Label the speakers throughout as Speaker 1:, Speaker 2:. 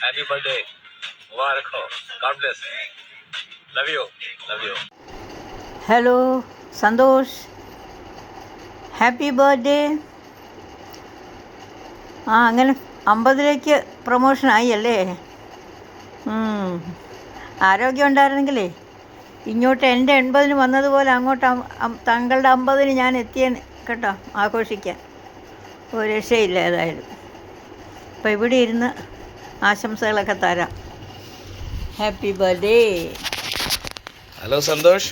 Speaker 1: Happy birthday. Mubarak ho. God bless. Love you. Love you.
Speaker 2: Hello Santosh, happy birthday. അങ്ങനെ 50ലേക്ക് പ്രൊമോഷനായി അല്ലേ? ആരോഗ്യം ഉണ്ടായിരുന്നെങ്കിലേ ഇങ്ങോട്ട് എൻ്റെ 80-ന് വന്നതുപോലെ അങ്ങോട്ട് താങ്കളുടെ 50-ന് ഞാൻ എത്തിയേനെ കേട്ടോ, ആഘോഷിക്കാൻ. ഒരു രക്ഷയില്ല ഏതായാലും. അപ്പോൾ ഇവിടെ ഇരുന്ന് ആശംസകളൊക്കെ തരാം. Happy birthday.
Speaker 3: ഹലോ സന്തോഷ്,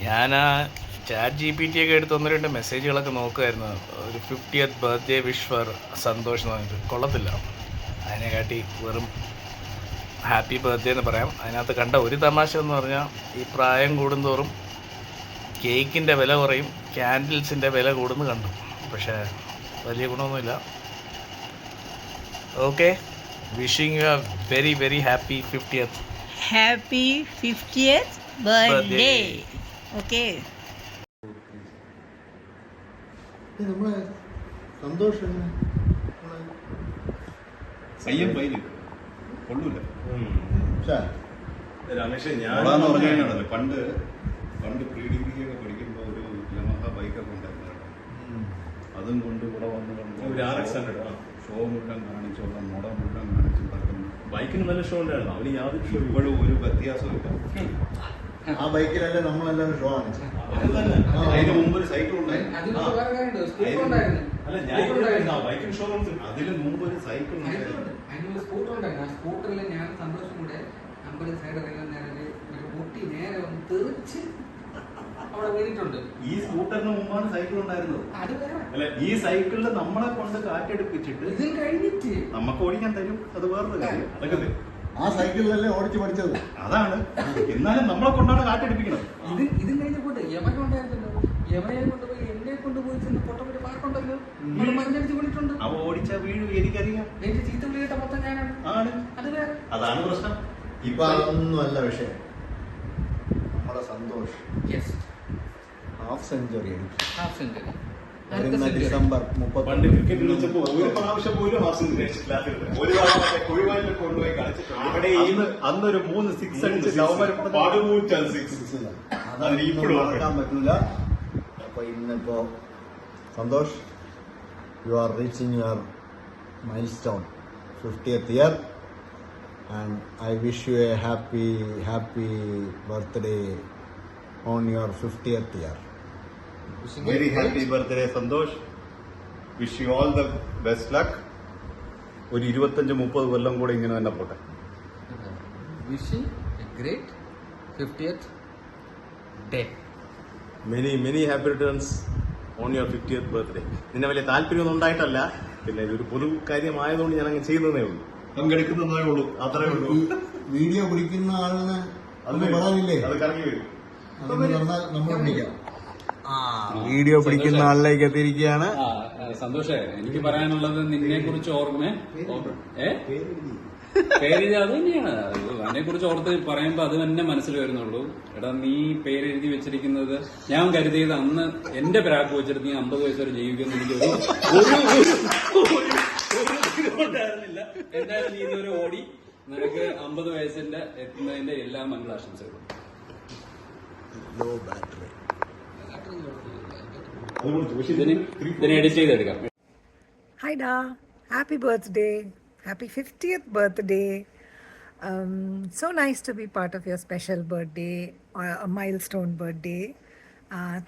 Speaker 3: ഞാൻ ചാറ്റ് GPT ഒക്കെ എടുത്ത് 1-2 മെസ്സേജുകളൊക്കെ നോക്കുമായിരുന്നു. ഒരു 50th birthday wish four Santhosh എന്ന് പറഞ്ഞിട്ട് കൊള്ളത്തില്ല. അതിനെക്കാട്ടി വെറും ഹാപ്പി ബർത്ത്ഡേ എന്ന് പറയാം. അതിനകത്ത് കണ്ട ഒരു തമാശ എന്ന് പറഞ്ഞാൽ, ഈ പ്രായം കൂടുന്തോറും കേക്കിൻ്റെ വില കുറയും, ക്യാൻഡിൽസിൻ്റെ വില കൂടുന്നു കണ്ടു. പക്ഷേ വലിയ ഗുണമൊന്നുമില്ല. Okay, wishing you a very very happy 50th.
Speaker 2: Happy 50th birthday. ഓക്കെ,
Speaker 4: നമ്മളെ സന്തോഷം
Speaker 5: പയ്യൻ പയ്യൻ കൊള്ളൂല.
Speaker 6: രമേശ്,
Speaker 5: ഞാനെന്ന് പറഞ്ഞാൽ പണ്ട് പ്രീ ഡിഗ്രി ഒക്കെ പഠിക്കുമ്പോൾ ഒരു യമഹ ബൈക്കൊക്കെ ഉണ്ടായിരുന്നു. അതും കൊണ്ട് ഇവിടെ വന്ന് ഷോ മുഴുവൻ കാണിച്ചുള്ള മുട മുഴുവൻ കാണിച്ചു നടക്കുന്നു.
Speaker 6: ബൈക്കിന് നല്ല ഷോ ഉണ്ടായിരുന്നു. അവന് യാതൊരു ഷോ
Speaker 5: ഇപ്പോഴും ഒരു വ്യത്യാസമില്ല.
Speaker 4: ആ ബൈക്കിലല്ലേ നമ്മളെല്ലാം ഷോ കാണിച്ചു.
Speaker 5: അതിന് മുമ്പ് ഒരു സൈക്കിൾ ഉണ്ടായിരുന്നു.
Speaker 6: അല്ല, ഞാൻ ബൈക്കിന് ഷോ
Speaker 5: അതിന് മുമ്പ് ഒരു സൈക്കിൾ ഉണ്ടായിരുന്നു.
Speaker 7: സ്കൂട്ടർ ഉണ്ടായിരുന്നു. ആ സ്കൂട്ടറിൽ ഞാൻ സന്തോഷം കൂടെ 50 സൈഡ് പൊട്ടി നേരെ വന്ന് തെറിച്ച് അവിടെ വീണിട്ടുണ്ട്.
Speaker 5: ഈ സ്കൂട്ടറിന് മുമ്പാണ് സൈക്കിൾ ഉണ്ടായിരുന്നത്.
Speaker 7: അത് വേറെ.
Speaker 5: അല്ല, ഈ സൈക്കിളിൽ നമ്മളെ കൊണ്ട് കാറ്റെടുപ്പിച്ചിട്ട്
Speaker 7: ഇതിൽ കഴിഞ്ഞിട്ട്
Speaker 5: നമുക്ക് ഓടിക്കാൻ തരും. അത് വേറൊരു കാര്യം. അതൊക്കെ
Speaker 4: ആ സൈക്കിളിലല്ലേ ഓടിച്ചു പഠിച്ചത്.
Speaker 5: അതാണ്. എന്നാലും നമ്മളെ കൊണ്ടാണ് കാറ്റെടുപ്പിക്കുന്നത്.
Speaker 7: ഇതും കഴിഞ്ഞ പോട്ടെ, യമന ഉണ്ടായിരുന്നല്ലോ. യമനയെ കൊണ്ടുപോയി എന്നെ കൊണ്ടുപോയി ചെന്ന് പൊട്ടപ്പൊരു പാർക്കുണ്ടല്ലോ, അവിടെ മരുന്നടിച്ച് കൊണ്ടിട്ടുണ്ട്.
Speaker 5: അവ ഓടിച്ച വീഴും, എനിക്കറിയാം.
Speaker 7: എന്റെ ചീത്ത വിളി കേട്ട മൊത്തം ഞാനാണ്.
Speaker 5: ആണ്.
Speaker 7: അത് വേറെ.
Speaker 5: അതാണ് പ്രശ്നം.
Speaker 4: ഇപ്പൊ അതൊന്നും അല്ല വിഷയം. നമ്മുടെ Santosh half century
Speaker 7: half century
Speaker 4: December 30.
Speaker 5: പണ്ട് ക്രിക്കറ്റ് കളിച്ചപ്പോ ഒരു പ്രാവശ്യം പോലും ഹാഫ് സെഞ്ചുറി അടിച്ചിട്ടില്ല. ഒരു തവണ കുഴിവാലിൽ കൊണ്ടുപോയി കളിച്ചിട്ടുണ്ട്. അന്നൊരു 3 6 അടിച്ച്
Speaker 4: അതൊന്നും മറക്കാൻ പറ്റില്ല. അപ്പൊ ഇന്നിപ്പോ Santosh, you are reaching your milestone 50th year and I wish you a happy birthday on your 50th year.
Speaker 5: Very happy birthday Santosh. Wish you all the best luck. ഒരു 25-30 കൊല്ലം കൂടെ ഇങ്ങനെ തന്നെ പോട്ടെ.
Speaker 7: Wishing a great 50th day.
Speaker 5: Many happy returns on your 50th birthday. നിന്നെ വലിയ താല്പര്യമൊന്നും ഉണ്ടായിട്ടല്ല, പിന്നെ ഒരു പൊതു കാര്യമായതുകൊണ്ട് ഞാൻ അങ്ങനെ ചെയ്യുന്നതേ ഉള്ളൂ, പങ്കെടുക്കുന്നതേ ഉള്ളൂ, അത്രേ ഉള്ളൂ.
Speaker 4: വീഡിയോ പിടിക്കുന്ന ആളിന് അത് പറയാനില്ലേ?
Speaker 5: അത് കറങ്ങി വരും.
Speaker 4: നമ്മൾ പിടിക്കാം.
Speaker 5: വീഡിയോ പിടിക്കുന്ന ആളിലേക്ക് എത്തിയിരിക്കുകയാണ്.
Speaker 8: സന്തോഷേ, എനിക്ക് പറയാനുള്ളത് നിന്നെ കുറിച്ച് പേരെഴുതി അത് തന്നെയാണ്. അതിനെ കുറിച്ച് ഓർത്ത് പറയുമ്പോ അത് തന്നെ മനസ്സിൽ വരുന്നുള്ളൂ. എടാ, നീ പേരെഴുതി വെച്ചിരിക്കുന്നത് ഞാൻ കരുതിയത് അന്ന് എന്റെ പ്രാക്ക് വെച്ചിട്ട് നീ 50 വയസ്സ് വരെ ജീവിക്കുന്ന എനിക്ക് ഉണ്ടായിരുന്നില്ല. എന്തായാലും നീ ഇതുവരെ ഓടി. നിനക്ക് 50 വയസ്സിന്റെ എത്തുന്നതിന്റെ എല്ലാ മംഗളാശംസകളും. ഇതിനെ എഡിറ്റ് ചെയ്തെടുക്കാം.
Speaker 9: Hi Da, happy birthday, happy 50th birthday. So nice to be part of your special birthday, a milestone birthday.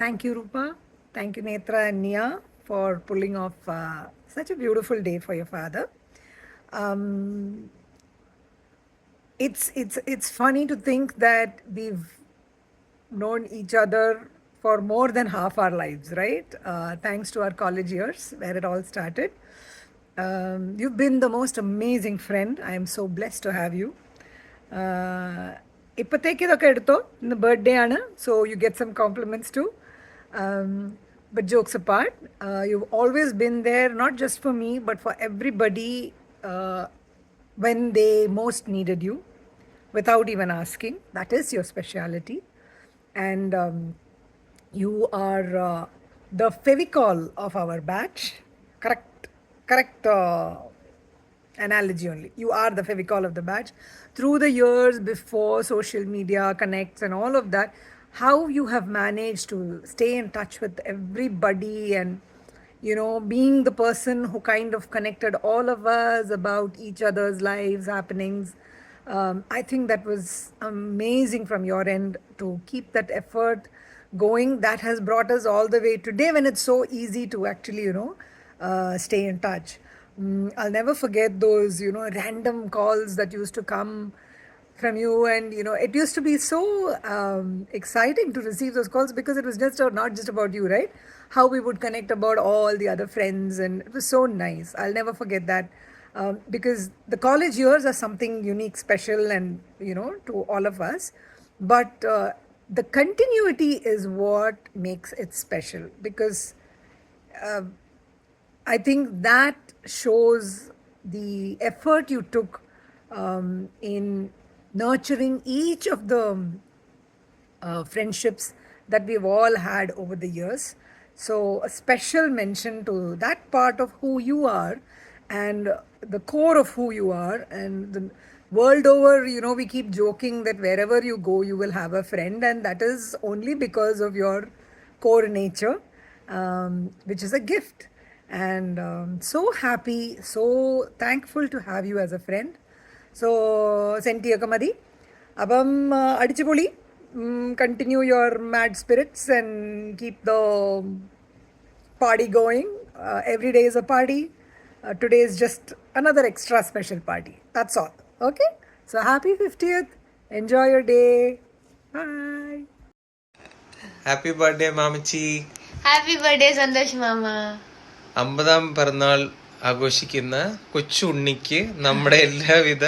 Speaker 9: Thank you Rupa, thank you Netra and Nia for pulling off such a beautiful day for your father. It's funny to think that we've known each other for more than half our lives, right? Thanks to our college years where it all started. You've been the most amazing friend. I am so blessed to have you. ഇപ്പോഴത്തേക്ക് ഇതൊക്കെ എടുത്തോ, ഇന്ന് birthday ആണ്, so you get some compliments too. But jokes apart, you've always been there, not just for me but for everybody when they most needed you, without even asking. That is your speciality. And you are the Fevicol of our batch. Correct correct analogy only. You are the Fevicol of the batch. Through the years before social media connects and all of that, how you have managed to stay in touch with everybody and, you know, being the person who kind of connected all of us about each other's lives, happenings. I think that was amazing from your end to keep that effort going. That has brought us all the way today when it's so easy to actually, you know, stay in touch. I'll never forget those, you know, random calls that used to come from you, and you know, it used to be so exciting to receive those calls because it was just not just about you, right? How we would connect about all the other friends, and it was so nice. I'll never forget that. Because the college years are something unique, special, and you know, to all of us. But the continuity is what makes it special, because I think that shows the effort you took in nurturing each of the friendships that we've all had over the years. So a special mention to that part of who you are and the core of who you are. And the world over, you know, we keep joking that wherever you go, you will have a friend, and that is only because of your core nature, which is a gift. And so happy, so thankful to have you as a friend. So, Sentiya Kamadi, Abam Adichipoli, continue your mad spirits and keep the party going. Every day is a party. Today is just another extra special party. That's all. Okay? So, happy 50th. Enjoy your day. Bye.
Speaker 10: Happy birthday, Mamachi.
Speaker 11: Happy birthday Santosh മാമ.
Speaker 10: 50ാം പിറന്നാൾ ആഘോഷിക്കുന്ന കൊച്ചുണ്ണിക്ക് നമ്മുടെ എല്ലാവിധ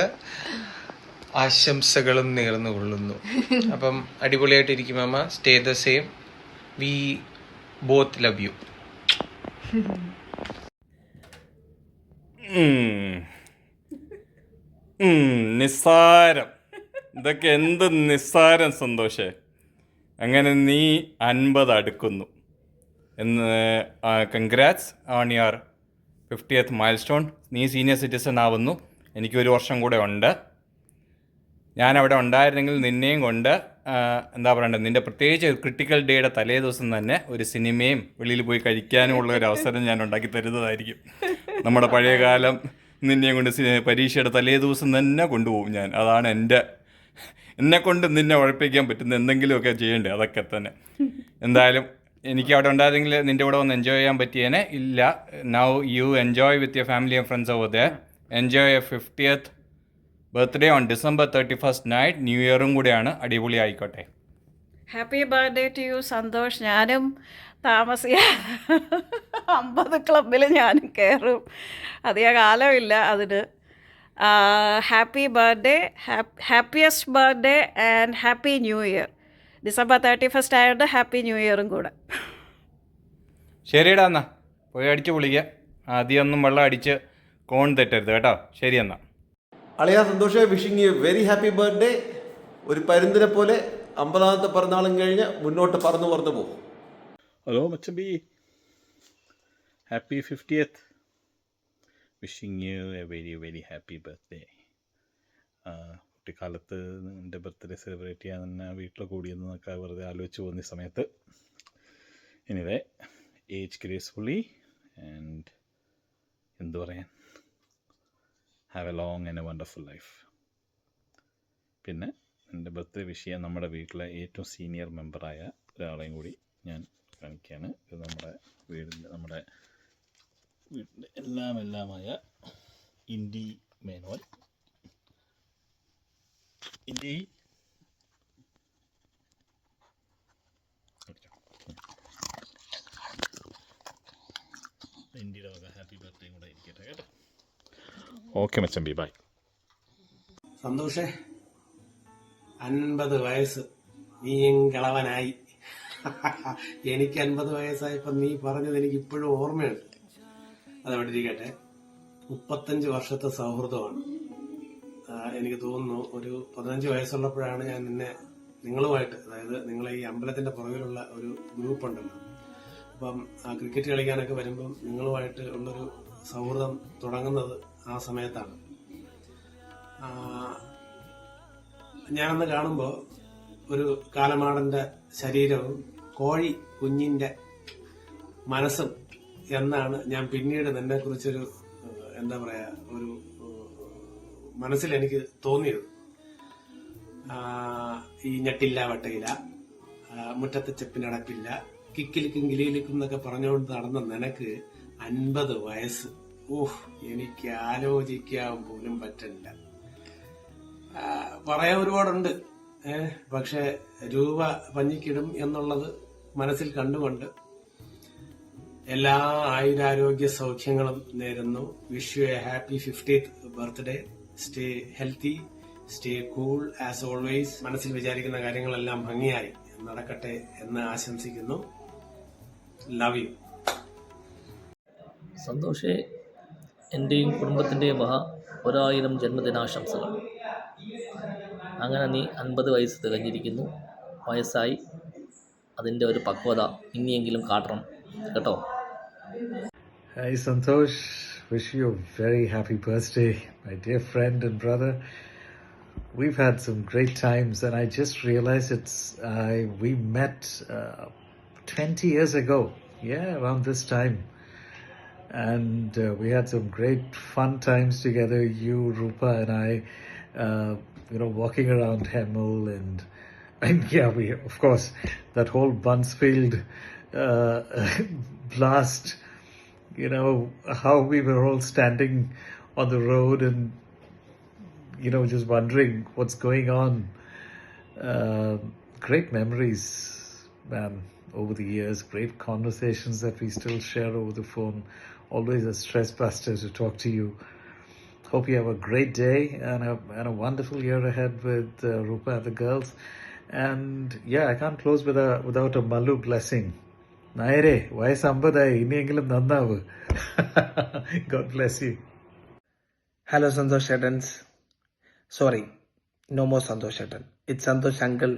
Speaker 10: ആശംസകളും നേർന്നുകൊള്ളുന്നു. അപ്പം അടിപൊളിയായിട്ടിരിക്കും മാമ. Stay the same. We both love you.
Speaker 8: നിസ്സാരം. ഇതൊക്കെ എന്ത് നിസ്സാരം സന്തോഷേ. അങ്ങനെ നീ 50 അടുക്കുന്നു എന്ന്. Congrats on your 50th mile stone. നീ സീനിയർ സിറ്റിസൺ ആവുന്നു. എനിക്കൊരു വർഷം കൂടെ ഉണ്ട്. ഞാനവിടെ ഉണ്ടായിരുന്നെങ്കിൽ നിന്നെയും കൊണ്ട് എന്താ പറയണ്ടത്, നിൻ്റെ പ്രത്യേകിച്ച് ക്രിട്ടിക്കൽ ഡേയുടെ തലേ ദിവസം തന്നെ ഒരു സിനിമയും വെളിയിൽ പോയി കഴിക്കാനും ഉള്ള ഒരു അവസരം ഞാൻ ഉണ്ടാക്കി തരുന്നതായിരിക്കും. നമ്മുടെ പഴയകാലം നിന്നെയും കൊണ്ട് പരീക്ഷയുടെ തലേ ദിവസം തന്നെ കൊണ്ടുപോകും ഞാൻ. അതാണ് എന്നെക്കൊണ്ട് നിന്നെ ഉഴപ്പിക്കാൻ പറ്റുന്ന എന്തെങ്കിലുമൊക്കെ ചെയ്യണ്ടേ, അതൊക്കെ തന്നെ. എന്തായാലും എനിക്ക് അവിടെ ഉണ്ടായിരുന്നെങ്കിൽ നിൻ്റെ കൂടെ ഒന്ന് എൻജോയ് ചെയ്യാൻ പറ്റിയേനെ. ഇല്ല, now you enjoy with your family and friends over there. Enjoy your 50th birthday on December 31st night. New ഇയറും കൂടെയാണ്. അടിപൊളി ആയിക്കോട്ടെ.
Speaker 2: Happy birthday to you Santosh. ഞാനും 50 ക്ലബിൽ ഞാനും കയറും. അധികം കാലമില്ല അതിന്. Happy birthday, happiest birthday and happy new year. December 31st ആയതുകൊണ്ട് ഹാപ്പി ന്യൂ ഇയറും കൂടെ.
Speaker 8: ശരിയടാ, എന്നാ പോയി അടിച്ച് പൊളിക്കുക. ആദ്യമൊന്നും വെള്ളം അടിച്ച് കോൺ തെറ്റരുത് കേട്ടോ. ശരി എന്നാ.
Speaker 4: അളിയ സന്തോഷ, wishing you very happy birthday. ഒരു പരുന്തിനെ പോലെ 50ാമത്തെ പിറന്നാളും കഴിഞ്ഞ് മുന്നോട്ട് പറന്നു പോകും.
Speaker 5: ഹലോ മച്ചമ്പി, happy 50th. Wishing you a very very happy birthday. കുട്ടിക്കാലത്ത് എൻ്റെ ബർത്ത്ഡേ സെലിബ്രേറ്റ് ചെയ്യാൻ തന്നെ വീട്ടിൽ കൂടിയെന്നൊക്കെ വെറുതെ ആലോചിച്ച് പോകുന്ന സമയത്ത്, എനിവേ ഏജ് ഗ്രേസ്ഫുള്ളി ആൻഡ് എന്തു പറയാൻ, have A long and A wonderful life. പിന്നെ എൻ്റെ ബർത്ത്ഡേ വിഷ് ചെയ്യാൻ നമ്മുടെ വീട്ടിലെ ഏറ്റവും സീനിയർ മെമ്പറായ ഒരാളെയും കൂടി ഞാൻ കാണിക്കുകയാണ്. ഇത് നമ്മുടെ വീടിൻ്റെ എല്ലാമായ ഇൻഡി മേനോൻ. ഇന്ത്യയുടെ വക ഹാപ്പി ബർത്ത്ഡേ കൂടെ ഇരിക്കട്ടെ കേട്ടോ. Okay മച്ചമ്പി, by.
Speaker 12: സന്തോഷേ, 50 വയസ്സ് നീയും കിളവനായി. എനിക്ക് 50 വയസ്സായപ്പോൾ നീ പറഞ്ഞത് എനിക്ക് ഇപ്പോഴും ഓർമ്മയുണ്ട്. അതവിടെ ഇരിക്കട്ടെ. 35 വർഷത്തെ സൗഹൃദമാണ്. എനിക്ക് തോന്നുന്നു ഒരു 15 വയസ്സുള്ളപ്പോഴാണ് ഞാൻ നിങ്ങളുമായിട്ട്, അതായത് നിങ്ങളെ ഈ അമ്പലത്തിന്റെ പുറകിലുള്ള ഒരു ഗ്രൂപ്പ് ഉണ്ടല്ലോ, അപ്പം ആ ക്രിക്കറ്റ് കളിക്കാനൊക്കെ വരുമ്പം നിങ്ങളുമായിട്ട് ഉള്ളൊരു സൗഹൃദം തുടങ്ങുന്നത് ആ സമയത്താണ്. ഞാനന്ന് കാണുമ്പോൾ ഒരു കാലമാടന്റെ ശരീരവും കോഴി കുഞ്ഞിന്റെ മനസ്സും എന്നാണ് ഞാൻ പിന്നീട് നിന്നെ കുറിച്ചൊരു എന്താ പറയാ ഒരു മനസ്സിൽ എനിക്ക് തോന്നിയത്. ഈ ഞെട്ടില്ല വട്ടയില്ല, മുറ്റത്തെ ചെപ്പിനടപ്പില്ല, കിക്കിലിക്കും കിലിയിലിക്കും എന്നൊക്കെ പറഞ്ഞുകൊണ്ട് നടന്ന നിനക്ക് 50 വയസ്സ്. എനിക്ക് ആലോചിക്കാൻ പോലും പറ്റില്ല. പറയാൻ ഒരുപാടുണ്ട്. പക്ഷെ രൂപ പഞ്ഞിക്കിടും എന്നുള്ളത് മനസ്സിൽ കണ്ടുകൊണ്ട് എല്ലാ ആയുരാരോഗ്യ സൗഖ്യങ്ങളും നേരുന്നു. Wish you A happy 50th birthday. Stay healthy, stay cool as always. മനസ്സിൽ വിചാരിക്കുന്ന കാര്യങ്ങളെല്ലാം ഭംഗിയായി നടക്കട്ടെ എന്ന് ആശംസിക്കുന്നു. Love you.
Speaker 13: സന്തോഷേ, എൻ്റെയും കുടുംബത്തിൻ്റെയും 1000 ജന്മദിനാശംസകൾ. അങ്ങനെ നീ 50 വയസ്സ് തികഞ്ഞിരിക്കുന്നു. വയസ്സായി, അതിൻ്റെ ഒരു പക്വത ഇനിയെങ്കിലും കാട്ടണം കേട്ടോ.
Speaker 14: Hi Santosh, wish you a very happy birthday, my dear friend and brother. We've had some great times, and I just realized we met 20 years ago, around this time, and we had some great fun times together, you, Rupa and I, walking around Hemel, and we, of course, that whole Bunsfield blast, how we were all standing on the road and just wondering what's going on. Great memories, man, over the years. Great conversations that we still share over the phone. Always a stress buster to talk to you. Hope you have a great day and a wonderful year ahead with Rupa and the girls. And I can't close without a Malu blessing. Naire, why sambadai inengilum nannavu. God bless you.
Speaker 10: Hello Santosh Shetans. Sorry, no more Santosh Shetan. It's Santosh uncle.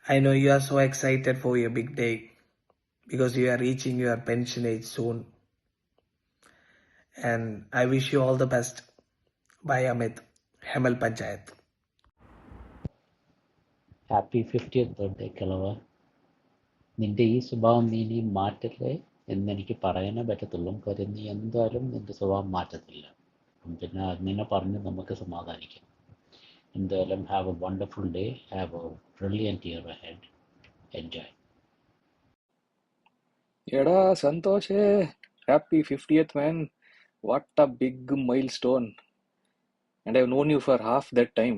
Speaker 10: I know you are so excited for your big day because you are reaching your pension age soon. And I wish you all the best. Bye Amit, Hemel Panchayat.
Speaker 15: Happy 50th birthday കിളവ. നിൻ്റെ ഈ സ്വഭാവം നീ ഇനി മാറ്റല്ലേ എന്നെനിക്ക് പറയാനേ പറ്റത്തുള്ളൂ. കാര്യം നീ എന്തായാലും നിൻ്റെ സ്വഭാവം മാറ്റത്തില്ല. പിന്നെ അങ്ങനെ പറഞ്ഞ് നമുക്ക് സമാധാനിക്കാം. എന്തായാലും have A wonderful day, have A brilliant year ahead. Enjoy.
Speaker 16: എടാ സന്തോഷേ, happy 50th man. What a big milestone. And I've known you for half that time.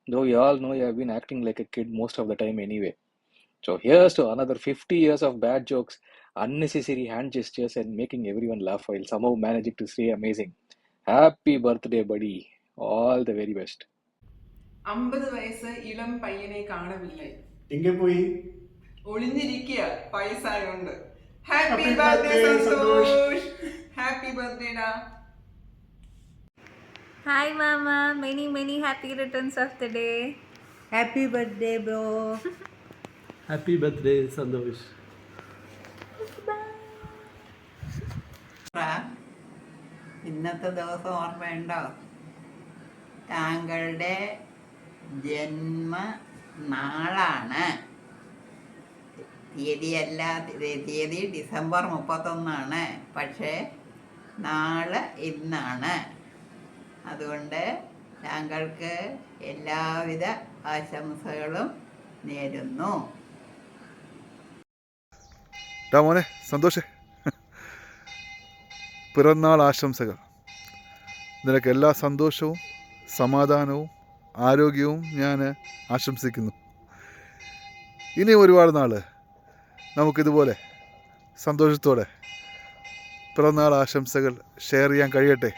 Speaker 16: Though you all know you have been acting like a kid most of the time anyway. So here's to another 50 years of bad jokes, unnecessary hand gestures and making everyone laugh while somehow managing to stay amazing. Happy birthday buddy. All the very best.
Speaker 9: 50 വയസ്സ് ഇളം പയ്യനെ കാണവില്ലേ,
Speaker 5: എங்கே പോയി
Speaker 9: ഒളിഞ്ഞിരിക്കുക വയസ്സായോണ്ട്. Happy birthday Santosh. Happy ബർത്ത്ഡേടാ.
Speaker 11: Hi Mama, many happy returns of the day.
Speaker 9: Happy birthday bro.
Speaker 12: Happy birthday Santosh.
Speaker 9: ഇന്നത്തെ ദിവസം ഓർമ്മയുണ്ടോ? താങ്കളുടെ ജന്മനാളാണ്. തീയതി ഡിസംബർ 31, പക്ഷേ നാളെ ഇന്നാണ്. അതുകൊണ്ട് താങ്കൾക്ക് എല്ലാവിധ ആശംസകളും നേരുന്നു.
Speaker 17: മോനെ സന്തോഷേ, പിറന്നാൾ ആശംസകൾ. നിനക്ക് എല്ലാ സന്തോഷവും സമാധാനവും ആരോഗ്യവും ഞാൻ ആശംസിക്കുന്നു. ഇനി ഒരുപാട് നാൾ നമുക്കിതുപോലെ സന്തോഷത്തോടെ പിറന്നാൾ ആശംസകൾ ഷെയർ ചെയ്യാൻ കഴിയട്ടെ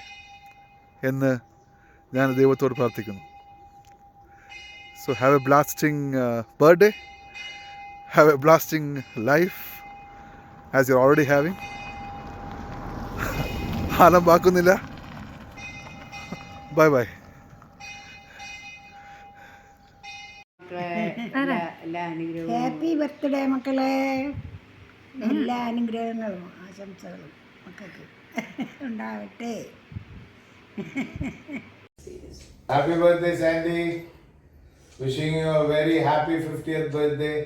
Speaker 17: എന്ന് ഞാൻ ദൈവത്തോട് പ്രാർത്ഥിക്കുന്നു. So have a blasting birthday, have a blasting life as you are already having. ആലമ്പാക്കുന്നില്ല. Bye bye.
Speaker 9: ഹാപ്പി ബർത്ത്ഡേ മക്കളെ. എല്ലാ അനുഗ്രഹങ്ങളും ആശംസകളും മക്കൾക്ക്. ഉണ്ടാവട്ടെ.
Speaker 18: Happy birthday, Sandy. Wishing you a very happy 50th birthday.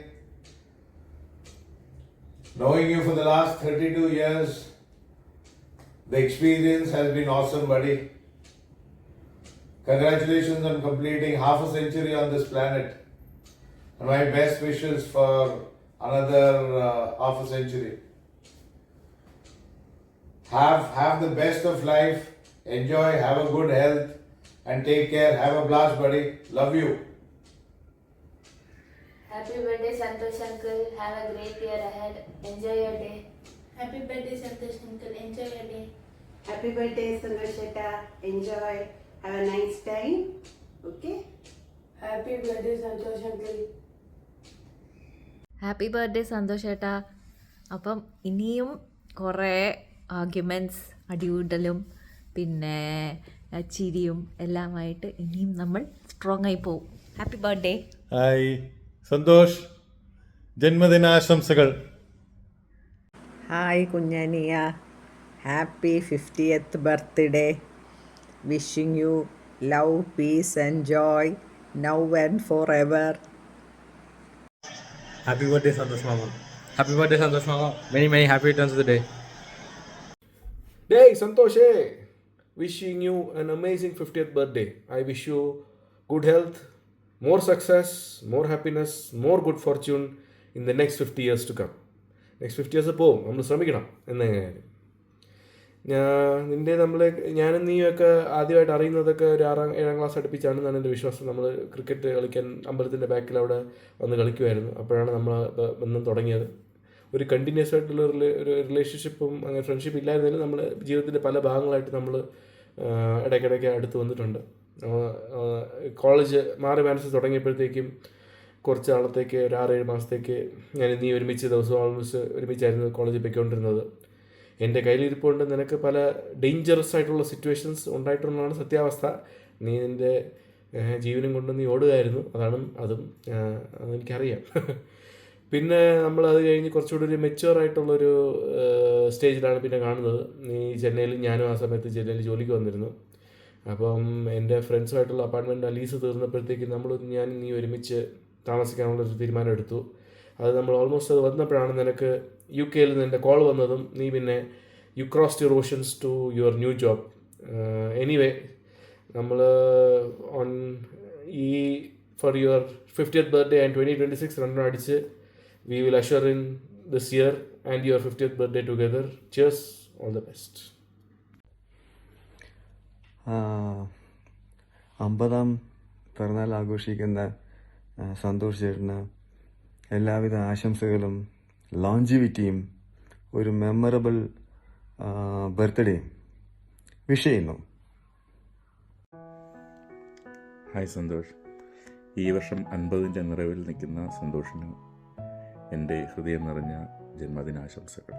Speaker 18: Knowing you for the last 32 years, the experience has been awesome, buddy. Congratulations on completing half a century on this planet. And my best wishes for another half a century. Have the best of life. Enjoy, have a good health, and take care. Have a blast, buddy. Love you.
Speaker 11: Happy birthday, Santosh uncle. Have a great year ahead. Enjoy your day.
Speaker 19: Happy birthday, Santosh uncle. Enjoy your day.
Speaker 20: Happy birthday, Santosh Etta. Enjoy. Have a nice time. Okay?
Speaker 19: Happy birthday, Santosh uncle.
Speaker 11: Happy birthday Santosh ഏട്ടാ. അപ്പം ഇനിയും കുറേ arguments, അടികൂടലും പിന്നെ ചിരിയും എല്ലാമായിട്ട് ഇനിയും നമ്മൾ strong ആയി പോവും. Happy birthday.
Speaker 6: ഹായ് സന്തോഷ്, ജന്മദിനാശംസകൾ.
Speaker 21: ഹായ് കുഞ്ഞാനിയ, happy 50th birthday. Wishing you love, peace and joy now and forever.
Speaker 22: Happy birthday, Santosh Mama. Happy birthday, Santosh Mama. Many happy returns of the day.
Speaker 3: Hey, Santosh, wishing you an amazing 50th birthday. I wish you good health, more success, more happiness, more good fortune in the next 50 years to come. Next 50 years പോവും, നമ്മൾ ശ്രമിക്കണം എന്നെങ്ങനെയായാലും. ഞാനും നീയൊക്കെ ആദ്യമായിട്ട് അറിയുന്നതൊക്കെ ഒരു 6-7 class അടുപ്പിച്ചാണെന്നാണ് എൻ്റെ വിശ്വാസം. നമ്മൾ ക്രിക്കറ്റ് കളിക്കാൻ അമ്പലത്തിൻ്റെ ബാക്കിൽ അവിടെ വന്ന് കളിക്കുമായിരുന്നു. അപ്പോഴാണ് നമ്മൾ ബന്ധം തുടങ്ങിയത്. ഒരു കണ്ടിന്യൂസ് ആയിട്ടുള്ള ഒരു റിലേഷൻഷിപ്പും അങ്ങനെ ഫ്രണ്ട്ഷിപ്പ് ഇല്ലായിരുന്നാലും നമ്മൾ ജീവിതത്തിൻ്റെ പല ഭാഗങ്ങളായിട്ട് നമ്മൾ ഇടയ്ക്കിടയ്ക്ക് അടുത്ത് വന്നിട്ടുണ്ട്. കോളേജ് മാറി മനസ്സ് തുടങ്ങിയപ്പോഴത്തേക്കും കുറച്ച് നാളത്തേക്ക് ഒരു 6-7 മാസത്തേക്ക് ഞാൻ നീ ഒരുമിച്ച് ദിവസം ഓൾമോസ്റ്റ് ഒരുമിച്ചായിരുന്നു കോളേജിൽ പോയിക്കൊണ്ടിരുന്നത്. എൻ്റെ കയ്യിലിരിപ്പുണ്ട് നിനക്ക് പല ഡേഞ്ചറസ് ആയിട്ടുള്ള സിറ്റുവേഷൻസ് ഉണ്ടായിട്ടുള്ളതാണ് സത്യാവസ്ഥ. നീ നിൻ്റെ ജീവനും കൊണ്ട് നീ ഓടുകയായിരുന്നു. അതെനിക്കറിയാം. പിന്നെ നമ്മൾ അത് കഴിഞ്ഞ് കുറച്ചുകൂടി ഒരു മെച്യൂർ ആയിട്ടുള്ളൊരു സ്റ്റേജിലാണ് പിന്നെ കാണുന്നത്. നീ ചെന്നൈയിൽ, ഞാനും ആ സമയത്ത് ചെന്നൈയിൽ ജോലിക്ക് വന്നിരുന്നു. അപ്പം എൻ്റെ ഫ്രണ്ട്സുമായിട്ടുള്ള അപ്പാർട്ട്മെൻറ്റ് ലീസ് തീർന്നപ്പോഴത്തേക്ക് ഞാൻ നീ ഒരുമിച്ച് താമസിക്കാനുള്ളൊരു തീരുമാനം എടുത്തു. അത് നമ്മൾ ഓൾമോസ്റ്റ് അത് വന്നപ്പോഴാണ് നിനക്ക് UK നിൻ്റെ കോൾ വന്നതും നീ പിന്നെ you crossed your oceans to your new job. Anyway നമ്മൾ for your 50th birthday and 2026 രണ്ടെണ്ണം അടിച്ച് we will usher in this year and your 50th birthday together. Cheers, all the best.
Speaker 23: 50ാം പിറന്നാൾ ആഘോഷിക്കുന്ന സന്തോഷ് ചേട്ടന് എല്ലാവിധ ആശംസകളും, ലോഞ്ചിവിറ്റിയും ഒരു മെമ്മറബിൾ ബർത്ത്ഡേയും വിഷ് ചെയ്യുന്നു.
Speaker 24: ഹായ് സന്തോഷ്, ഈ വർഷം 50ൻ്റെ നിറവിൽ നിൽക്കുന്ന സന്തോഷിന് എൻ്റെ ഹൃദയം നിറഞ്ഞ ജന്മദിനാശംസകൾ.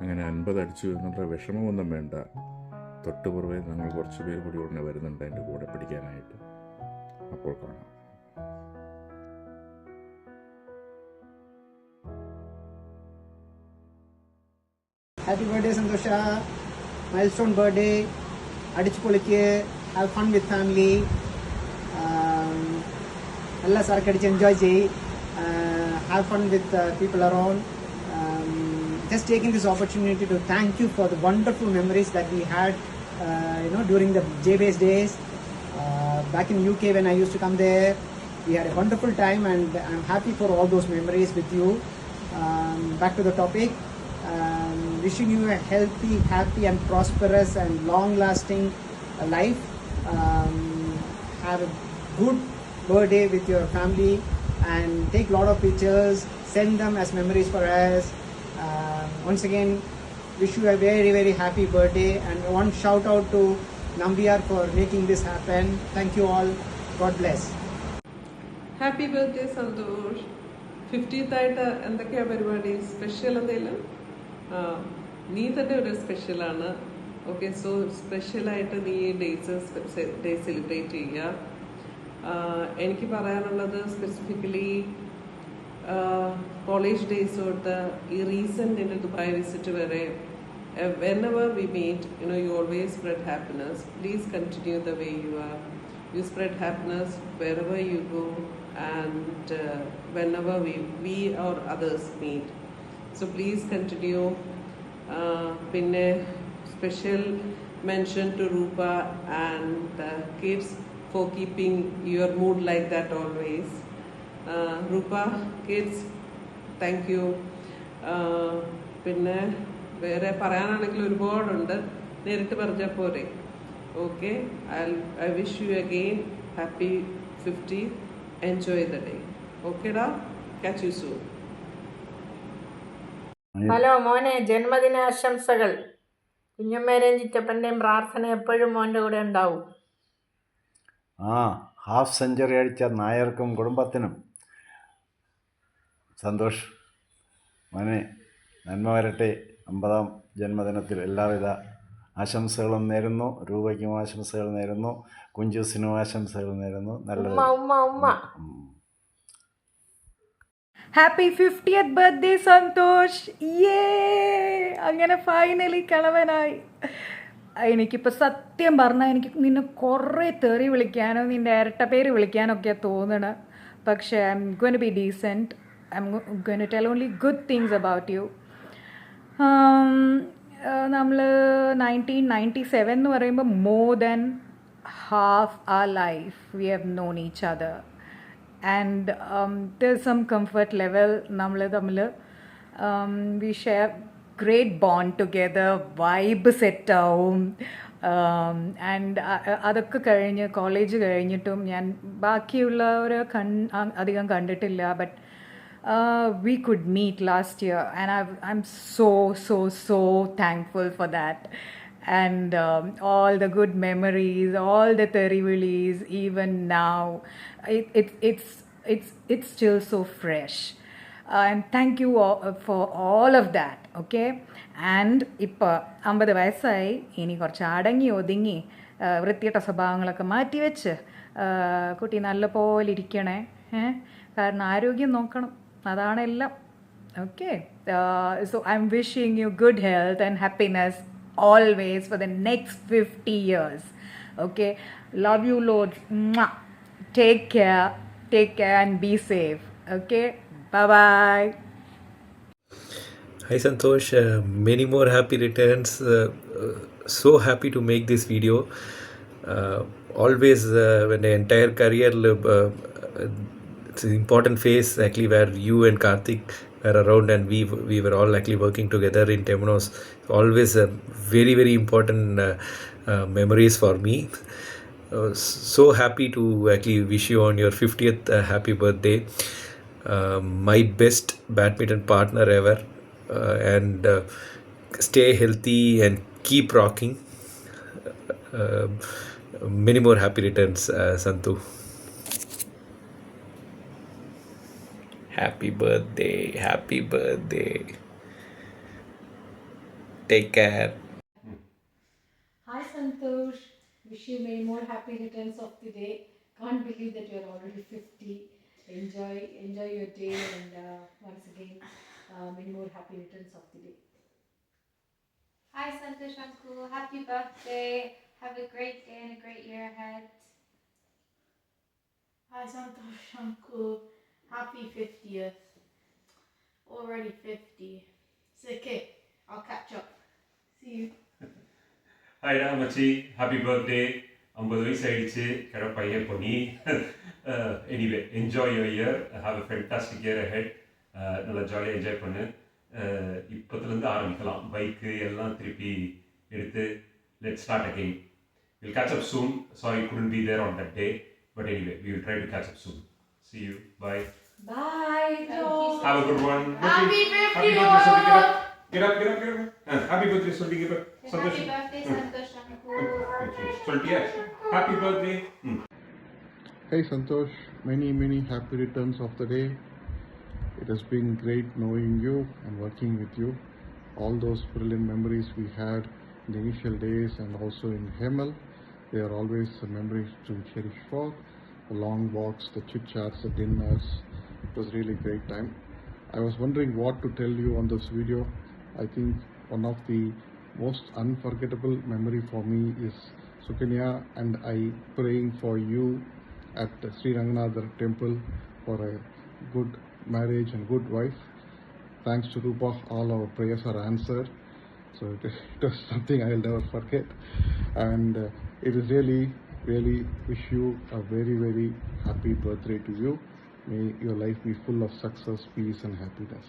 Speaker 24: അങ്ങനെ 50 അടിച്ചു എന്നുള്ള വിഷമമൊന്നും വേണ്ട. തൊട്ടുപുറവേ ഞങ്ങൾ കുറച്ച് പേര് കൂടി ഉടനെ വരുന്നുണ്ട് എൻ്റെ കൂടെ പിടിക്കാനായിട്ട്. അപ്പോൾ കാണാം.
Speaker 25: Happy birthday, Santosha. Milestone birthday. അടിച്ചു പൊളിക്ക്. Have fun with family. എല്ലാ സാറക്കടിച്ച് എൻജോയ് ചെയ്യ്. Have fun with people around. Just taking this opportunity to thank you for the wonderful memories that we had during the J-Base days. Back in UK when I used to come there, we had a wonderful time and I'm happy for all those memories with you. Back to the topic. Wishing you a healthy, happy and prosperous and long-lasting life. Have a good birthday with your family and take a lot of pictures, send them as memories for us. Once again, wish you a very, very happy birthday and one shout out to Nambiar for making this happen. Thank you all. God bless.
Speaker 26: Happy birthday Santosh. 50th ആയിട്ട് എന്തൊക്കെയാ പരിപാടി? Special എന്തെങ്കിലും? നീ തന്നെ ഒരു സ്പെഷ്യലാണ്. Okay, so സ്പെഷ്യലായിട്ട് നീ ഡേ സെലിബ്രേറ്റ് ചെയ്യുക. എനിക്ക് പറയാനുള്ളത് സ്പെസിഫിക്കലി കോളേജ് ഡേയ്സ് തൊട്ട് ഈ റീസെൻറ്റ് എൻ്റെ ദുബായ് വിസിറ്റ് വരെ whenever we meet, you always spread happiness. Please continue the way you are. You spread happiness wherever you go and whenever we or others meet. So please continue. Pinne special mention to Rupa and kids for keeping your mood like that always. Rupa, kids, thank you. Pinne വേറെ പറയാനാണെങ്കിൽ ഒരുപാടുണ്ട്, നേരിട്ട് പറഞ്ഞാൽ പോരെ. Okay, I wish you again happy 50. Enjoy the day. ഓക്കേടാ, catch you soon.
Speaker 1: Hello മോനെ, ജന്മദിനാശംസകൾ. കുഞ്ഞമ്മേരെയും ചിറ്റപ്പൻ്റെയും പ്രാർത്ഥന എപ്പോഴും മോൻ്റെ കൂടെ ഉണ്ടാവും.
Speaker 2: ഹാഫ് സെഞ്ചുറി അടിച്ച നായർക്കും കുടുംബത്തിനും സന്തോഷ്. മോനെ നന്മ വരട്ടെ. 50ാം ജന്മദിനത്തിൽ എല്ലാവിധ ആശംസകളും നേരുന്നു. രൂപയ്ക്കും ആശംസകൾ നേരുന്നു, കുഞ്ചൂസിനും ആശംസകൾ നേരുന്നു. നല്ലത്.
Speaker 9: Happy 50th birthday Santosh. അങ്ങനെ ഫൈനലി കിളവനായി. എനിക്കിപ്പോൾ സത്യം പറഞ്ഞാൽ എനിക്ക് നിന്നെ കുറേ തെറി വിളിക്കാനോ നിൻ്റെ ഇരട്ട പേര് വിളിക്കാനോ ഒക്കെ തോന്നണം. പക്ഷേ I'm going to be decent. I'm going to tell only good things about you. നമ്മൾ 1997 എന്ന് പറയുമ്പോൾ more than half our life we have known each other and there some comfort level നമ്മൾ തമ്മിൽ we share great bond together, vibe സെറ്റാവും. And അതൊക്കെ കഴിഞ്ഞ് college കഴിഞ്ഞിട്ടും ഞാൻ ബാക്കിയുള്ളവരെ അധികം കണ്ടിട്ടില്ല. But we could meet last year and I'm so thankful for that. And all the good memories, all the therivilis, even now it's still so fresh. And thank you for all of that. Okay, and ഇപ്പോൾ 50 വയസ്സായി. ഇനി കുറച്ച് അടങ്ങി ഒതുങ്ങി വൃത്തികെട്ട സ്വഭാവങ്ങളൊക്കെ മാറ്റി വെച്ച് കുട്ടി നല്ല പോലെ ഇരിക്കണേ. കാരണം ആരോഗ്യം നോക്കണം, അതാണ് എല്ലാം. Okay, so I M wishing you good health and happiness always for the next 50 years. Okay, love you loads. Take care and be safe. Okay, bye bye.
Speaker 14: Hi Santosh, many more happy returns. So happy to make this video. Always when the entire career it's an important phase actually where you and Karthik were around and we were all actually working together in Temenos. Always a very important memories for me. So happy to actually wish you on your 50th happy birthday. My best badminton partner ever, and stay healthy and keep rocking. Many more happy returns, Santu. Happy birthday. Take care.
Speaker 1: Hi Santosh, wish you many more happy returns of the day. Can't believe that you're already 50. Enjoy your day, and once again many more happy returns of the day.
Speaker 4: Hi Santosh Uncle, happy birthday. Have a great day and a great year ahead.
Speaker 19: Hi Santosh Uncle, happy 50th. Already 50. It's okay, I'll catch up. See you.
Speaker 7: Hi Ramachi, happy birthday. 50 വയസ്സായിடுச்சு കിടപ്പയ്യ പൊന്നി. Anyway, enjoy your year. Have a fantastic year ahead. நல்லா ஜாலியாக enjoy பண்ணு. இப்போத்துலேருந்து ஆரம்பிக்கலாம். Bike எல்லாம் திருப்பி எடுத்து let's start again. We'll catch up soon. Sorry couldn't be there on that day. But anyway, we will try to catch up soon. See you. Bye.
Speaker 1: Bye.
Speaker 7: Have a good one.
Speaker 19: Happy 50th.
Speaker 7: Get up. Happy birthday, Solti. Get up.
Speaker 19: Happy birthday, Santosh Uncle.
Speaker 7: Solti, happy birthday.
Speaker 8: Hey Santosh, many happy returns of the day. It has been great knowing you and working with you. All those brilliant memories we had in the initial days and also in Hemel, they are always memories to cherish for. The long walks, the chit chats, the dinners, It was really a great time. I was wondering what to tell you on this video. I think one of the most unforgettable memory for me is Sukanya and I praying for you at Sri Ranganatha temple for a good marriage and good wife. Thanks to Rupa, all our prayers are answered. So it was something I'll never forget. And it is really wish you a very, very happy birthday to you. May your life be full of success, peace and happiness.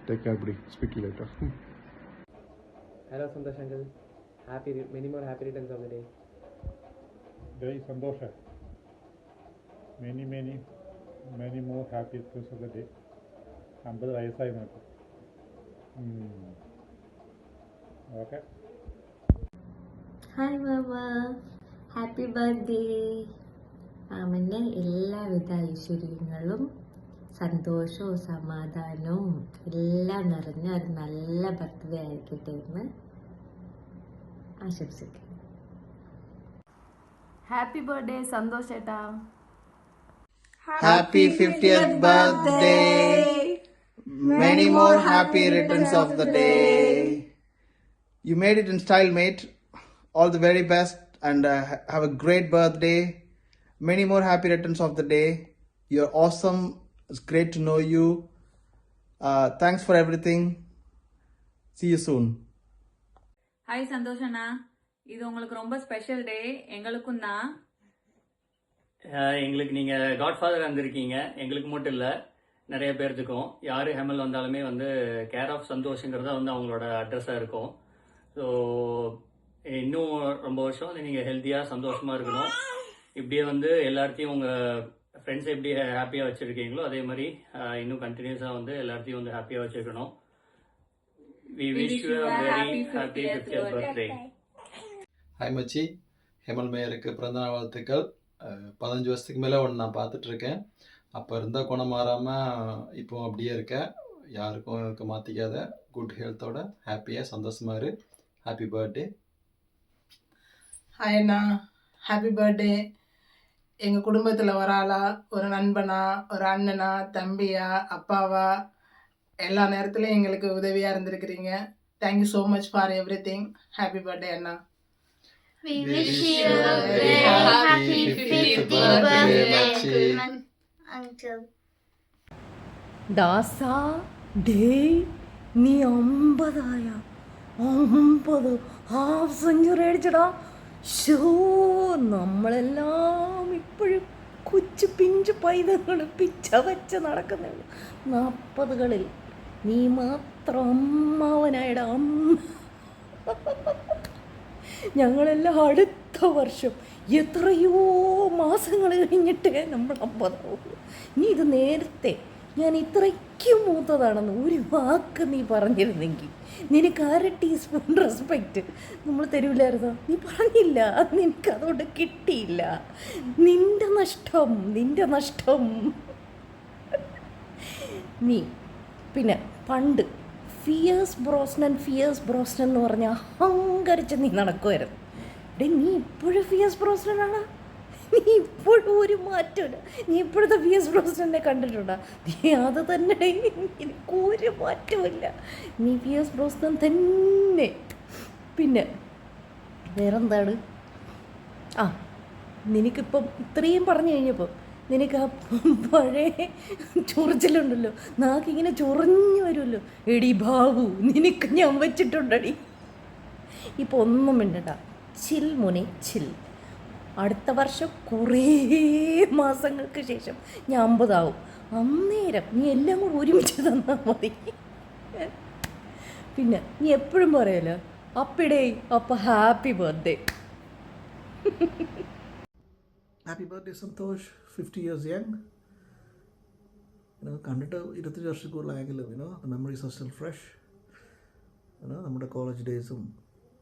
Speaker 8: Take care, buddy. Speak to you later.
Speaker 5: Hello, Santosh uncle. Many more happy returns of the day.
Speaker 6: Jai Sandosh. Many more happy returns of the day. 50 വയസ്സായി നോക്കും. Okay.
Speaker 11: Hi മാമ, happy birthday. മാമൻ്റെ എല്ലാവിധ ഐശ്വര്യങ്ങളും സന്തോഷവും സമാധാനവും എല്ലാം നിറഞ്ഞ ഒരു നല്ല ബർത്ത്ഡേ ആയിരിക്കട്ടെ എന്ന് ആശംസിക്കുന്നു.
Speaker 10: ഹാപ്പി ബർത്ത്ഡേ സന്തോഷ് ചേട്ടാ.
Speaker 12: Happy 50th birthday. Many more happy returns of the day. You made it in style, mate. All the very best and have a great birthday. Many more happy returns of the day. You're awesome. It's great to know you. Thanks for everything. See you soon.
Speaker 13: Hi Santosh Anna. இது உங்களுக்கு ரொம்ப special day. எங்களுக்கும் தான்.
Speaker 15: எங்களுக்கு நீங்கள் Godfather வந்திருக்கீங்க. எங்களுக்கு மட்டும் இல்லை, நிறைய பேர்த்துக்கும். யார் ஹெமல் வந்தாலுமே வந்து கேர் ஆஃப் சந்தோஷங்கிறதா வந்து அவங்களோட அட்ரஸாக இருக்கும். ஸோ இன்னும் ரொம்ப வருஷம் நீங்கள் ஹெல்த்தியாக சந்தோஷமாக இருக்கணும். இப்படியே வந்து எல்லாத்தையும் உங்கள் ஃப்ரெண்ட்ஸை எப்படி ஹாப்பியாக வச்சுருக்கீங்களோ அதே மாதிரி இன்னும் கண்டினியூஸாக வந்து எல்லாத்தையும் வந்து ஹாப்பியாக வச்சுருக்கணும். We wish you a very happy 50th birthday.
Speaker 16: Hi மச்சி, ஹேமல் மேயருக்கு பிறந்தநாள் வாழ்த்துக்கள். 15 வருஷத்துக்கு மேலே ஒன்று நான் பார்த்துட்ருக்கேன். அப்போ இருந்தால் குணம் மாறாமல் இப்போ அப்படியே இருக்கேன். யாருக்கும் இருக்க மாற்றிக்காத, குட் ஹெல்த்தோட ஹாப்பியாக சந்தோஷமாக இரு. Happy birthday.
Speaker 27: ஹாய் அண்ணா, ஹாப்பி பர்த்டே. எங்கள் குடும்பத்தில் ஒரு ஆளா, ஒரு நண்பனா, ஒரு அண்ணனா, தம்பியா, அப்பாவா, எல்லா நேரத்துலையும் எங்களுக்கு உதவியாக இருந்திருக்கிறீங்க. Thank you so much for everything. Happy birthday அண்ணா.
Speaker 28: We wish you a very happy 50th birthday, uncle.
Speaker 9: ദാസാ ഡേ നീ 50 ഹാഫ് സെഞ്ചുറി അടിച്ചടാ. ഷോ, നമ്മളെല്ലാം ഇപ്പോഴും കൊച്ചു പിഞ്ചു പൈതങ്ങൾ പിച്ച വെച്ച് നടക്കുന്നുള്ളൂ. 40കളിൽ നീ മാത്രം അമ്മാവനായിടാ. ഞങ്ങളെല്ലാം അടുത്ത വർഷം എത്രയോ മാസങ്ങൾ കഴിഞ്ഞിട്ടേ നമ്മൾ 50 നീ ഇത് നേരത്തെ ഞാൻ ഇത്രയ്ക്കും മൂത്തതാണെന്ന് ഒരു വാക്ക് നീ പറഞ്ഞിരുന്നെങ്കിൽ നിനക്ക് 1/2 ടീസ്പൂൺ റെസ്പെക്റ്റ് നമ്മൾ തരൂലായിരുന്നോ? നീ പറഞ്ഞില്ല, നിനക്ക് അതുകൊണ്ട് കിട്ടിയില്ല. നിന്റെ നഷ്ടം. നീ പിന്നെ പണ്ട് ഫിയേഴ്സ് ബ്രോസ്നൻ എന്ന് പറഞ്ഞാൽ അഹങ്കരിച്ച് നീ നടക്കുമായിരുന്നു. നീ ഇപ്പോഴും ഫിയേഴ്സ് ബ്രോസ്നനാണ്. നീ ഇപ്പോഴും ഒരു മാറ്റമില്ല. നീ ഇപ്പോഴത്തെ ഫിയേഴ്സ് ബ്രോസ്നനെ കണ്ടിട്ടുണ്ടോ? നീ അത് തന്നെ, എനിക്കൊരു മാറ്റമില്ല. നീ ഫിയേഴ്സ് ബ്രോസ്നൻ തന്നെ. പിന്നെ വേറെന്താണ്? നിനക്കിപ്പം ഇത്രയും പറഞ്ഞു കഴിഞ്ഞപ്പോൾ നിനക്ക് ആ പഴയ ചൊറിച്ചിലുണ്ടല്ലോ, നാക്കിങ്ങനെ ചൊറിഞ്ഞു വരുമല്ലോ. എടി ബാബു, നിനക്ക് ഞാൻ വെച്ചിട്ടുണ്ടടി. ഇപ്പോൾ ഒന്നും മിണ്ടണ്ട. ചിൽ മോനെ, ചിൽ. അടുത്ത വർഷം കുറേ മാസങ്ങൾക്ക് ശേഷം ഞാൻ 50 ആവും. അന്നേരം നീ എല്ലാം കൂടെ ഒരുമിച്ച് തന്നാൽ മതി. പിന്നെ നീ എപ്പോഴും പറയല്ലോ അപ്പിടേ അപ്പം happy birthday.
Speaker 29: Happy birthday Santosh, 50 years young. കണ്ടിട്ട് 25 വർഷം കൂടുതലായെങ്കിലും the memories are still fresh. നമ്മുടെ കോളേജ് ഡേയ്സും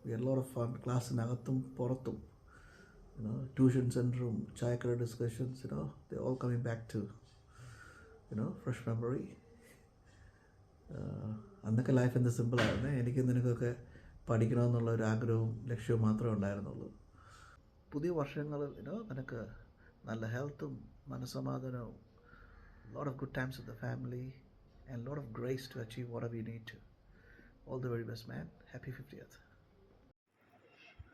Speaker 29: we had a lot of fun. ക്ലാസ്സിനകത്തും പുറത്തും, ട്യൂഷൻ സെൻറ്ററും ചായക്കട discussions, they're all coming back to fresh memory. അന്നൊക്കെ ലൈഫ് എന്ത് സിമ്പിളായിരുന്നു. എനിക്ക് നിനക്കൊക്കെ പഠിക്കണമെന്നുള്ള ഒരു ആഗ്രഹവും ലക്ഷ്യവും മാത്രമേ ഉണ്ടായിരുന്നുള്ളൂ. പുതിയ വർഷങ്ങളിൽ നിനക്ക് നല്ല ഹെൽത്തും മനസ്സമാധാനവും a lot of good times with the family, and a lot of grace to achieve whatever you need to. All the very best, man. Happy 50th.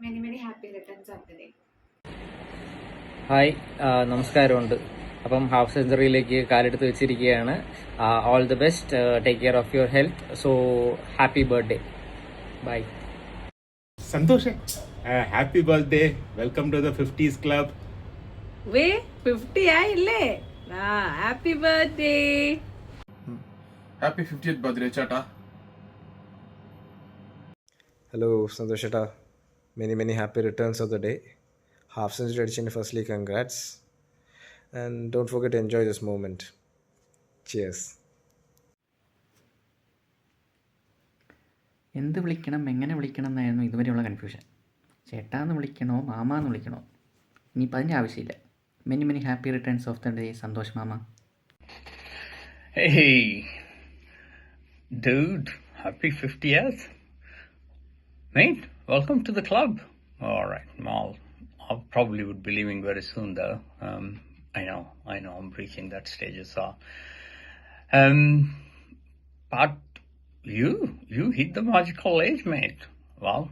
Speaker 10: Many happy returns of the day.
Speaker 5: ഹായ്, നമസ്കാരമുണ്ട്. അപ്പം half സെഞ്ചുറിയിലേക്ക് കാലെടുത്ത് വെച്ചിരിക്കുകയാണ്. All the best, take care of your health. So happy birthday. Bye.
Speaker 3: സന്തോഷം, happy birthday. Welcome to the 50s club.
Speaker 9: വേ 50 ആയില്ലേ? Happy birthday.
Speaker 17: Happy 50th birthday ചേട്ടാ.
Speaker 5: ഹലോ സന്തോഷ് ചേട്ടാ, many happy returns of the day. Half century അടിച്ചതിന് firstly congrats, and don't forget to enjoy this moment. Cheers.
Speaker 18: എന്ത് വിളിക്കണം, എങ്ങനെ വിളിക്കണം എന്നായിരുന്നു ഇതുവരെയുള്ള കൺഫ്യൂഷൻ. ചേട്ടാന്ന് വിളിക്കണോ മാമാന്ന് വിളിക്കണോ? ഇനിയിപ്പോൾ അതിൻ്റെ ആവശ്യമില്ല. Many happy returns of the day Santosh മാമ.
Speaker 15: Hey, dude, happy 50th. Mate, welcome to the club. All right, I probably would be leaving very soon though. I know, I'm reaching that stage as well. But you hit the magical age, mate. Well,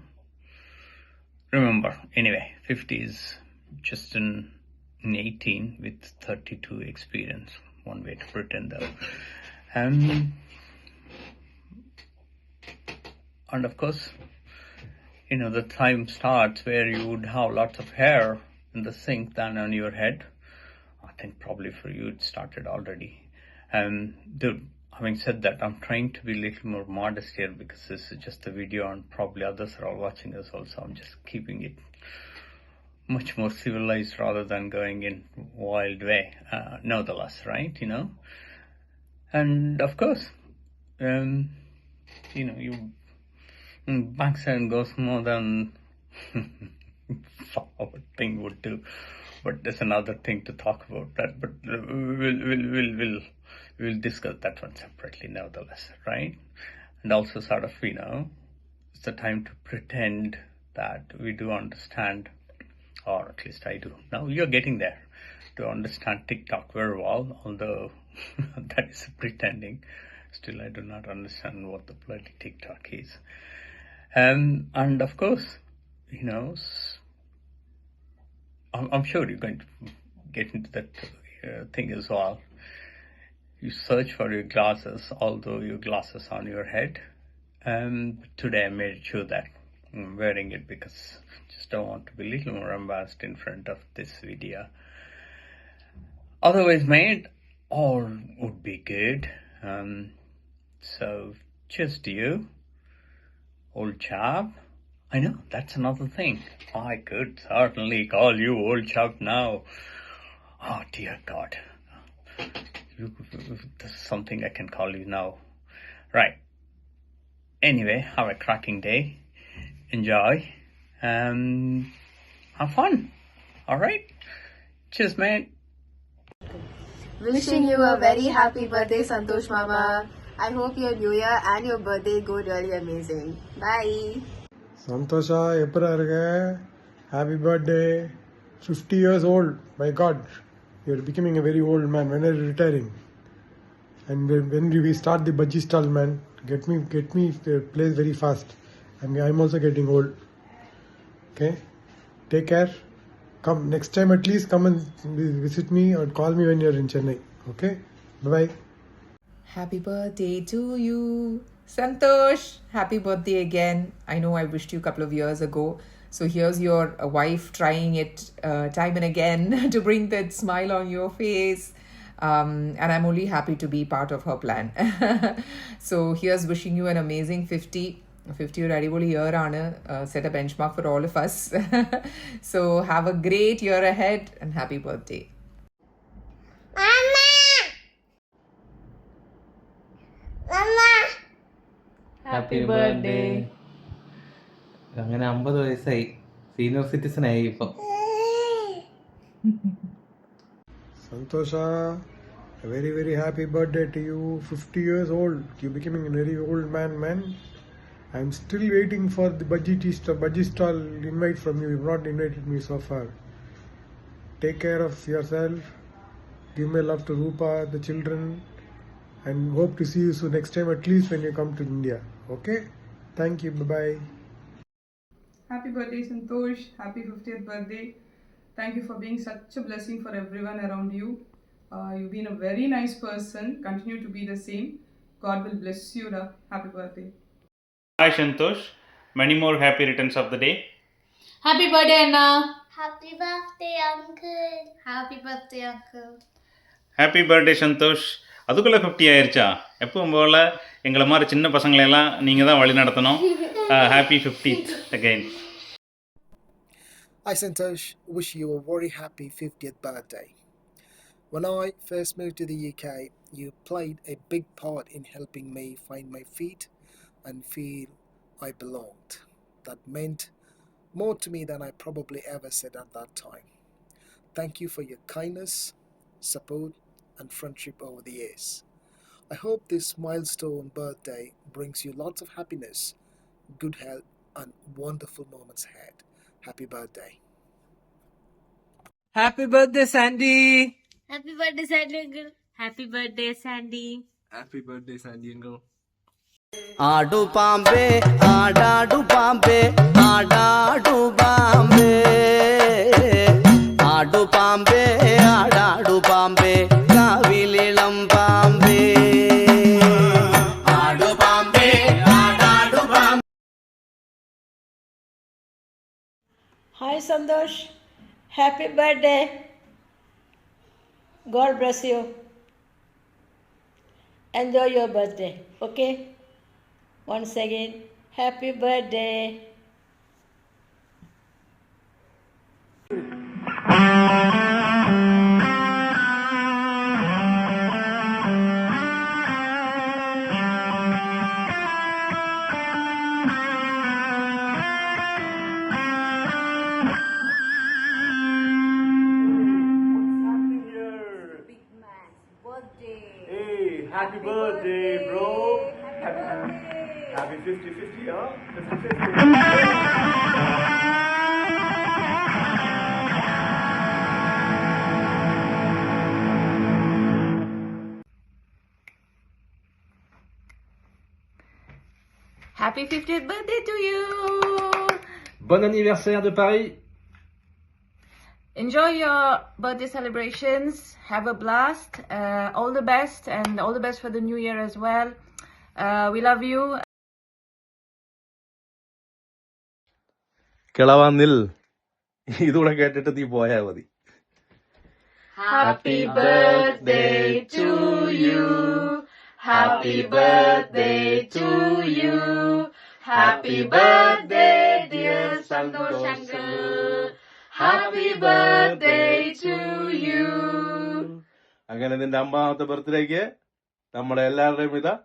Speaker 15: remember, anyway, 50 is just an 18 with 32 experience. One way to pretend though. And of course, the time starts where you would have lots of hair in the sink than on your head. I think probably for you it started already. Dude, having said that, I'm trying to be a little more modest here because this is just a video and probably others are all watching this also. I'm just keeping it much more civilized rather than going in wild way, nonetheless, right? And of course, you backside goes more than forward thing would do, but there's another thing to talk about that. But we'll discuss that one separately, nevertheless, right? And also, sort of, it's the time to pretend that we do understand. Or at least I do. Now you're getting there to understand TikTok very well, although that is pretending. Still, I do not understand what the bloody TikTok is. And of course, I'm sure you're going to get into that thing as well. You search for your glasses, although your glasses on your head. Today I made sure that I'm wearing it because just don't want to be a little more embarrassed in front of this video. Otherwise, mate, all would be good. So cheers to you, old chap. I know, that's another thing. I could certainly call you old chap now. Oh dear God. There's something I can call you now. Right. Anyway, have a cracking day. Enjoy. Have fun. All right. Cheers, mate.
Speaker 10: Wishing you a very happy birthday, Santosh Mama. I hope your New Year and your birthday go really amazing. Bye.
Speaker 20: Santosha, எப்பரா இருக்க? Happy birthday. 50 years old. My God. You're becoming a very old man. When are you retiring? And when we start the budgie stall, man, get me the place very fast. I'm also getting old. Okay? Take care. Come next time, at least come and visit me or call me when you're in Chennai. Okay? Bye-bye.
Speaker 9: Happy birthday to you. Santosh, happy birthday again. I know I wished you a couple of years ago. So here's your wife trying it time and again to bring that smile on your face. And I'm only happy to be part of her plan. So here's wishing you an amazing 50 ഒരു അടിപൊളി year ആണ്. Set A bench mark for all of us. So have a great year ahead and happy birthday.
Speaker 5: Happy birthday. അങ്ങനെ 50 വയസ്സായി, senior citizen ആയി ഇപ്പം.
Speaker 20: Santosha, a very happy birthday to you. 50 years old. You're becoming a very old man. I'm still waiting for the budgie stall invite from you. You've not invited me so far. Take care of yourself. Give my love to Rupa, the children, and hope to see you soon next time, at least when you come to India. Okay? Thank you. Bye-bye.
Speaker 2: Happy birthday, Santosh. Happy 50th birthday. Thank you for being such a blessing for everyone around you. You've been a very nice person. Continue to be the same. God will bless you. Da. Happy birthday.
Speaker 14: Hi, Santosh. Many more happy returns of the day.
Speaker 19: Happy birthday, Anna.
Speaker 28: Happy birthday, uncle. Happy birthday, uncle.
Speaker 14: Happy birthday Santosh. அதுக்குள்ளே 50 ஆயிடுச்சா? எப்பவும் போல் எங்களை மாதிரி சின்ன பசங்களையெல்லாம் நீங்கள் தான் வழி நடத்தணும். Happy 50th again.
Speaker 17: Hi Santosh, wish you a very happy 50th birthday. When I first moved to the UK, you played a big part in helping me find my feet and feel I belonged. That meant more to me than I probably ever said at that time. Thank you for your kindness, support and friendship over the years. I hope this milestone birthday brings you lots of happiness, good health and wonderful moments ahead. Happy birthday.
Speaker 21: Happy birthday, Sandy.
Speaker 28: Happy birthday, Sandy uncle. Happy birthday, Sandy.
Speaker 21: Happy birthday, Sandy uncle.
Speaker 22: Aadu pambe, aadaadu pambe, aadaadu pambe. Aadu pambe, aadaadu pambe, kavililam pambe. Aadu pambe, aadaadu pambe.
Speaker 23: Hi Santosh, happy birthday. God bless you. Enjoy your birthday, okay? Once again, happy birthday.
Speaker 14: Happy birthday, bro. Happy 50-50, huh? 50-50.
Speaker 13: Happy 50th birthday to you.
Speaker 5: Bon anniversaire de Paris.
Speaker 13: Enjoy your birthday celebrations. Have a blast. All the best and all the best for the new year as well. We love you.
Speaker 5: കിളവാന്നിൽ ഇതുകൂടെ കേട്ടിട്ട് നീ പോയാൽ മതി.
Speaker 13: Happy birthday to you. Happy birthday to you. Happy birthday, dear Santosh uncle. Happy birthday to you.
Speaker 5: അങ്ങനെ നിന്റെ 50ാമത്തെ ബർത്ത്ഡേക്ക് നമ്മുടെ എല്ലാവരുടെയും ഇതാ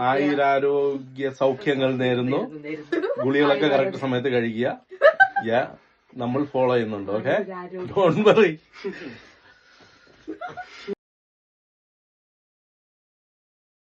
Speaker 5: ആയുരാരോഗ്യ സൗഖ്യങ്ങൾ നേരുന്നു. ഗുളികളൊക്കെ കറക്റ്റ് സമയത്ത് കഴിക്കുക. നമ്മൾ ഫോളോ ചെയ്യുന്നുണ്ട്. Okay, don't worry.